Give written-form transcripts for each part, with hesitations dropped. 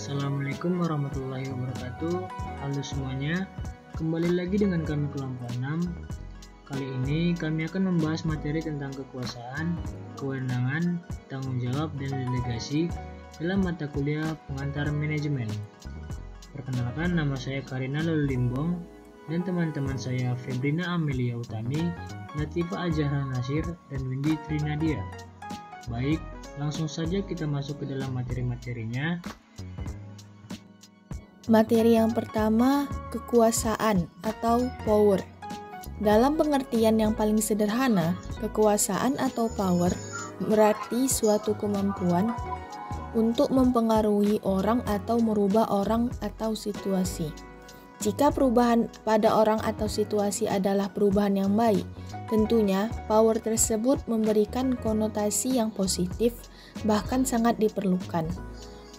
Assalamualaikum warahmatullahi wabarakatuh. Halo semuanya, kembali lagi dengan kami kelompok 6. Kali ini kami akan membahas materi tentang kekuasaan, kewenangan, tanggung jawab, dan delegasi dalam mata kuliah pengantar manajemen. Perkenalkan, nama saya Karina Lalulimbong dan teman-teman saya Febrina Amelia Utami, Latifa Azahra Nasir, dan Windy Trinadia. Baik, langsung saja kita masuk ke dalam materi-materinya. Materi yang pertama, kekuasaan atau power. Dalam pengertian yang paling sederhana, kekuasaan atau power berarti suatu kemampuan untuk mempengaruhi orang atau merubah orang atau situasi. Jika perubahan pada orang atau situasi adalah perubahan yang baik, tentunya power tersebut memberikan konotasi yang positif, bahkan sangat diperlukan.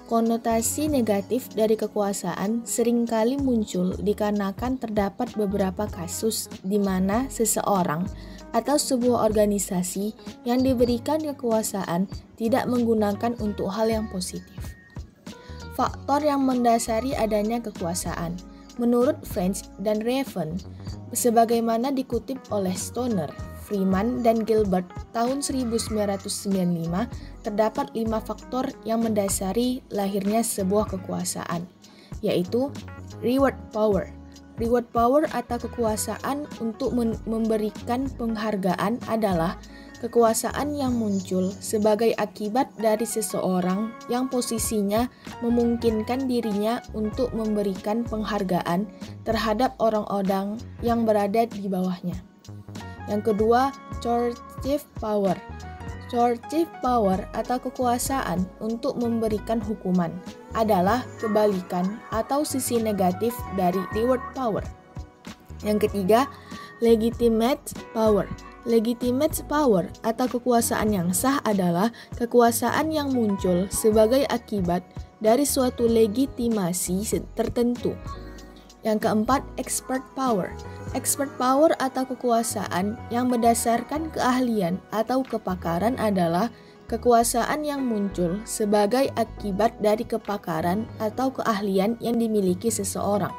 Konotasi negatif dari kekuasaan seringkali muncul dikarenakan terdapat beberapa kasus di mana seseorang atau sebuah organisasi yang diberikan kekuasaan tidak menggunakan untuk hal yang positif. Faktor yang mendasari adanya kekuasaan, menurut French dan Raven, sebagaimana dikutip oleh Stoner, Freeman, dan Gilbert tahun 1995, terdapat 5 faktor yang mendasari lahirnya sebuah kekuasaan, yaitu reward power. Reward power atau kekuasaan untuk memberikan penghargaan adalah kekuasaan yang muncul sebagai akibat dari seseorang yang posisinya memungkinkan dirinya untuk memberikan penghargaan terhadap orang-orang yang berada di bawahnya. Yang kedua, coercive power. Coercive power atau kekuasaan untuk memberikan hukuman adalah kebalikan atau sisi negatif dari reward power. Yang ketiga, legitimate power. Legitimate power atau kekuasaan yang sah adalah kekuasaan yang muncul sebagai akibat dari suatu legitimasi tertentu. Yang keempat, expert power. Expert power atau kekuasaan yang berdasarkan keahlian atau kepakaran adalah kekuasaan yang muncul sebagai akibat dari kepakaran atau keahlian yang dimiliki seseorang.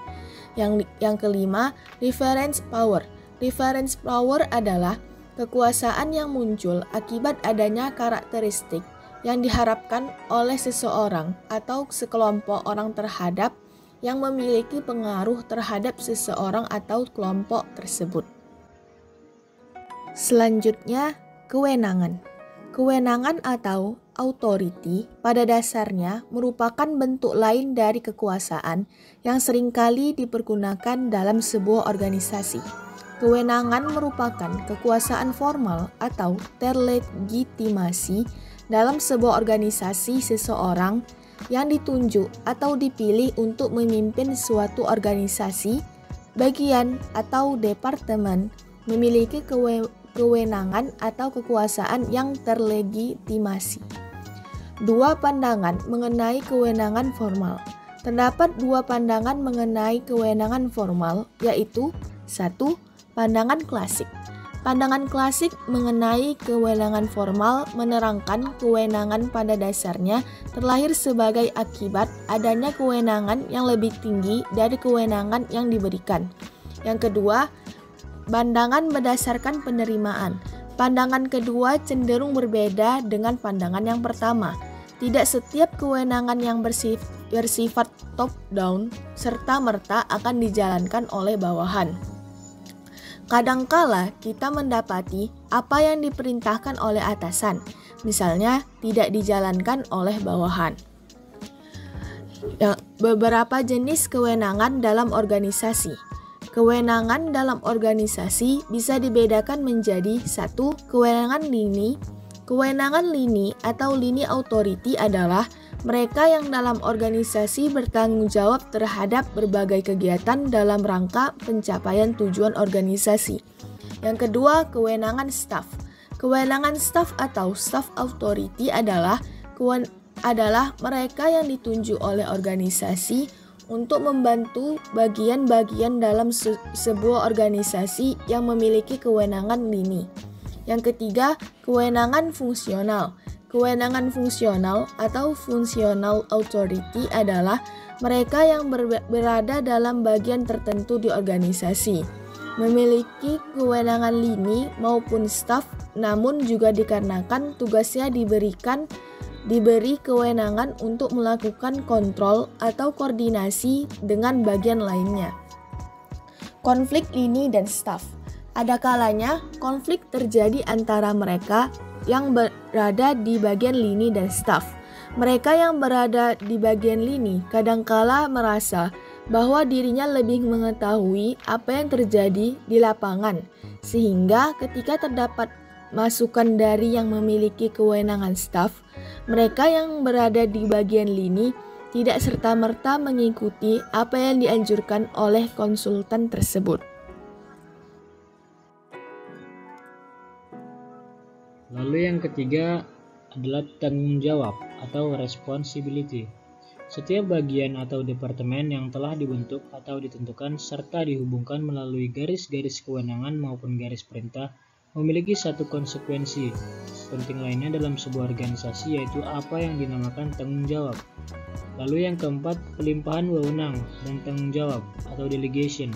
Yang kelima, reference power. Reference power adalah kekuasaan yang muncul akibat adanya karakteristik yang diharapkan oleh seseorang atau sekelompok orang terhadap yang memiliki pengaruh terhadap seseorang atau kelompok tersebut. Selanjutnya, kewenangan. Kewenangan atau authority pada dasarnya merupakan bentuk lain dari kekuasaan yang seringkali dipergunakan dalam sebuah organisasi. Kewenangan merupakan kekuasaan formal atau terlegitimasi dalam sebuah organisasi seseorang yang ditunjuk atau dipilih untuk memimpin suatu organisasi, bagian, atau departemen memiliki kewenangan atau kekuasaan yang terlegitimasi. Dua pandangan mengenai kewenangan formal. Terdapat dua pandangan mengenai kewenangan formal, yaitu 1. Pandangan klasik. Pandangan klasik mengenai kewenangan formal menerangkan kewenangan pada dasarnya terlahir sebagai akibat adanya kewenangan yang lebih tinggi dari kewenangan yang diberikan. Yang kedua, pandangan berdasarkan penerimaan. Pandangan kedua cenderung berbeda dengan pandangan yang pertama. Tidak setiap kewenangan yang bersifat top-down serta-merta akan dijalankan oleh bawahan. Kadangkala kita mendapati apa yang diperintahkan oleh atasan, misalnya tidak dijalankan oleh bawahan. Beberapa jenis kewenangan dalam organisasi. Kewenangan dalam organisasi bisa dibedakan menjadi 1. Kewenangan lini. Kewenangan lini atau lini authority adalah mereka yang dalam organisasi bertanggung jawab terhadap berbagai kegiatan dalam rangka pencapaian tujuan organisasi. Yang kedua, kewenangan staf. Kewenangan staf atau staff authority adalah mereka yang ditunjuk oleh organisasi untuk membantu bagian-bagian dalam sebuah organisasi yang memiliki kewenangan lini. Yang ketiga, kewenangan fungsional. Kewenangan fungsional atau functional authority adalah mereka yang berada dalam bagian tertentu di organisasi, memiliki kewenangan lini maupun staf, namun juga dikarenakan tugasnya diberi kewenangan untuk melakukan kontrol atau koordinasi dengan bagian lainnya. Konflik lini dan staf. Ada kalanya konflik terjadi antara mereka yang berada di bagian lini dan staf. Mereka yang berada di bagian lini kadangkala merasa bahwa dirinya lebih mengetahui apa yang terjadi di lapangan, sehingga ketika terdapat masukan dari yang memiliki kewenangan staf, mereka yang berada di bagian lini tidak serta-merta mengikuti apa yang dianjurkan oleh konsultan tersebut. Lalu yang ketiga adalah tanggung jawab atau responsibility. Setiap bagian atau departemen yang telah dibentuk atau ditentukan serta dihubungkan melalui garis-garis kewenangan maupun garis perintah memiliki satu konsekuensi penting lainnya dalam sebuah organisasi, yaitu apa yang dinamakan tanggung jawab. Lalu yang keempat, pelimpahan wewenang dan tanggung jawab atau delegation.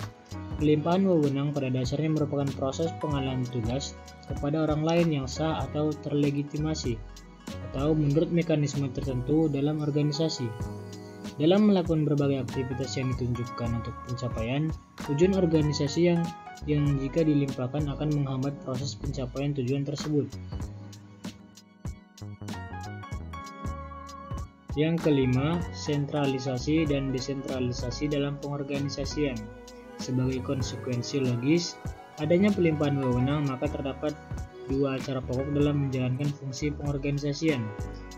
Pelimpahan wewenang pada dasarnya merupakan proses pengalihan tugas kepada orang lain yang sah atau terlegitimasi atau menurut mekanisme tertentu dalam organisasi. Dalam melakukan berbagai aktivitas yang ditunjukkan untuk pencapaian tujuan organisasi yang jika dilimpahkan akan menghambat proses pencapaian tujuan tersebut. Yang kelima, sentralisasi dan desentralisasi dalam pengorganisasian. Sebagai konsekuensi logis adanya pelimpahan wewenang, maka terdapat dua cara pokok dalam menjalankan fungsi pengorganisasian,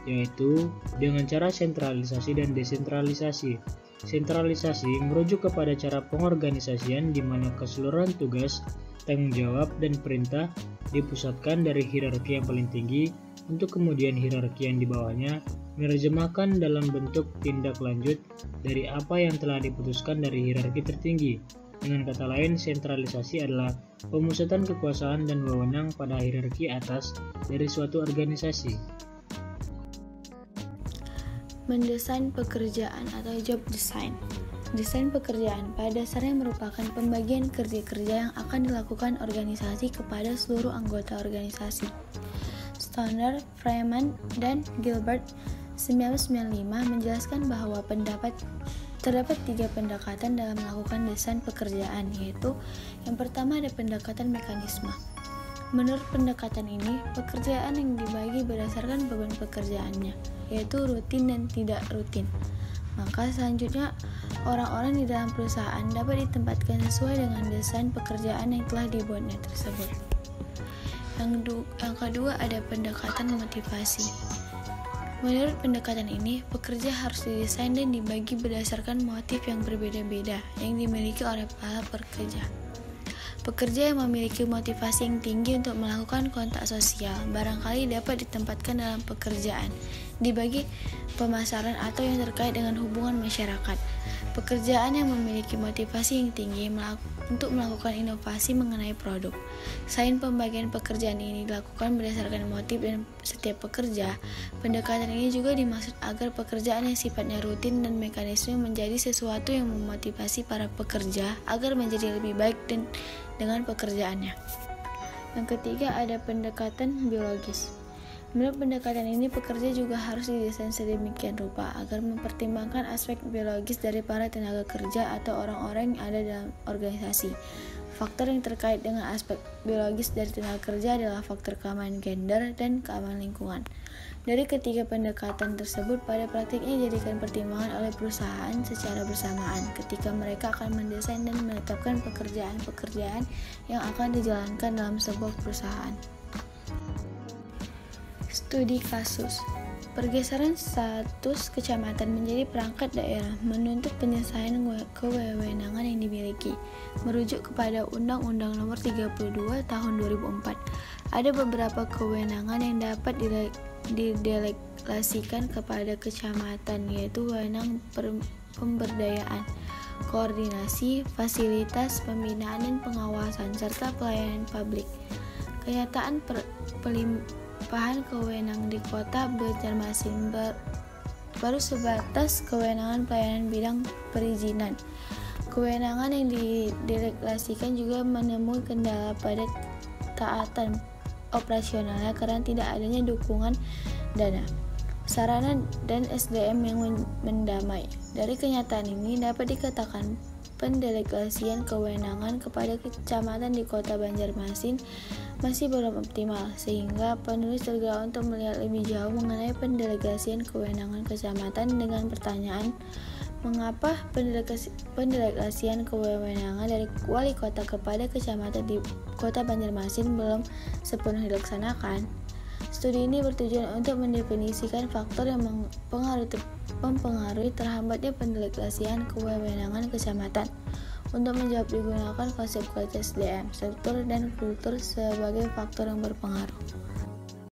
yaitu dengan cara sentralisasi dan desentralisasi. Sentralisasi merujuk kepada cara pengorganisasian di mana keseluruhan tugas, tanggung jawab, dan perintah dipusatkan dari hierarki yang paling tinggi untuk kemudian hierarki yang di bawahnya menerjemahkan dalam bentuk tindak lanjut dari apa yang telah diputuskan dari hierarki tertinggi. Dengan kata lain, sentralisasi adalah pemusatan kekuasaan dan wewenang pada hierarki atas dari suatu organisasi. Mendesain pekerjaan atau job design. Desain pekerjaan pada dasarnya merupakan pembagian kerja-kerja yang akan dilakukan organisasi kepada seluruh anggota organisasi. Stoner, Freeman, dan Gilbert 1995 menjelaskan bahwa terdapat 3 pendekatan dalam melakukan desain pekerjaan, yaitu yang pertama ada pendekatan mekanisme. Menurut pendekatan ini, pekerjaan yang dibagi berdasarkan beban pekerjaannya, yaitu rutin dan tidak rutin. Maka selanjutnya, orang-orang di dalam perusahaan dapat ditempatkan sesuai dengan desain pekerjaan yang telah dibuatnya tersebut. Yang kedua ada pendekatan motivasi. Menurut pendekatan ini, pekerja harus didesain dan dibagi berdasarkan motif yang berbeda-beda yang dimiliki oleh para pekerja. Pekerja yang memiliki motivasi yang tinggi untuk melakukan kontak sosial barangkali dapat ditempatkan dalam pekerjaan, dibagi pemasaran atau yang terkait dengan hubungan masyarakat. Pekerjaan yang memiliki motivasi yang tinggi untuk melakukan inovasi mengenai produk. Selain pembagian pekerjaan ini dilakukan berdasarkan motif dan setiap pekerja, pendekatan ini juga dimaksud agar pekerjaan yang sifatnya rutin dan mekanisme menjadi sesuatu yang memotivasi para pekerja agar menjadi lebih baik dengan pekerjaannya. Yang ketiga ada pendekatan biologis. Menurut pendekatan ini, pekerja juga harus didesain sedemikian rupa agar mempertimbangkan aspek biologis dari para tenaga kerja atau orang-orang yang ada dalam organisasi. Faktor yang terkait dengan aspek biologis dari tenaga kerja adalah faktor keamanan gender dan keamanan lingkungan. Dari ketiga pendekatan tersebut pada praktiknya dijadikan pertimbangan oleh perusahaan secara bersamaan ketika mereka akan mendesain dan menetapkan pekerjaan-pekerjaan yang akan dijalankan dalam sebuah perusahaan. Studi kasus. Pergeseran status kecamatan menjadi perangkat daerah menuntut penyelesaian kewenangan yang dimiliki. Merujuk kepada Undang-Undang Nomor 32 Tahun 2004, ada beberapa kewenangan yang dapat didelegasikan kepada kecamatan, yaitu wewenang pemberdayaan, koordinasi, fasilitas, pembinaan dan pengawasan, serta pelayanan publik. Kenyataan pelimpahan kewenangan di Kota Banjarmasin baru sebatas kewenangan pelayanan bidang perizinan. Kewenangan yang didelegasikan juga menemui kendala pada taatan operasionalnya karena tidak adanya dukungan dana, sarana, dan SDM yang mendamai. Dari kenyataan ini dapat dikatakan pendelegasian kewenangan kepada kecamatan di Kota Banjarmasin masih belum optimal, sehingga penulis tergerak untuk melihat lebih jauh mengenai pendelegasian kewenangan kecamatan dengan pertanyaan, mengapa pendelegasian kewenangan dari wali kota kepada kecamatan di Kota Banjarmasin belum sepenuhnya dilaksanakan? Studi ini bertujuan untuk mendefinisikan faktor yang mempengaruhi terhambatnya pendelegasian kewenangan kecamatan. Untuk menjawab digunakan konsep kualitas SDM, struktur, dan kultur sebagai faktor yang berpengaruh.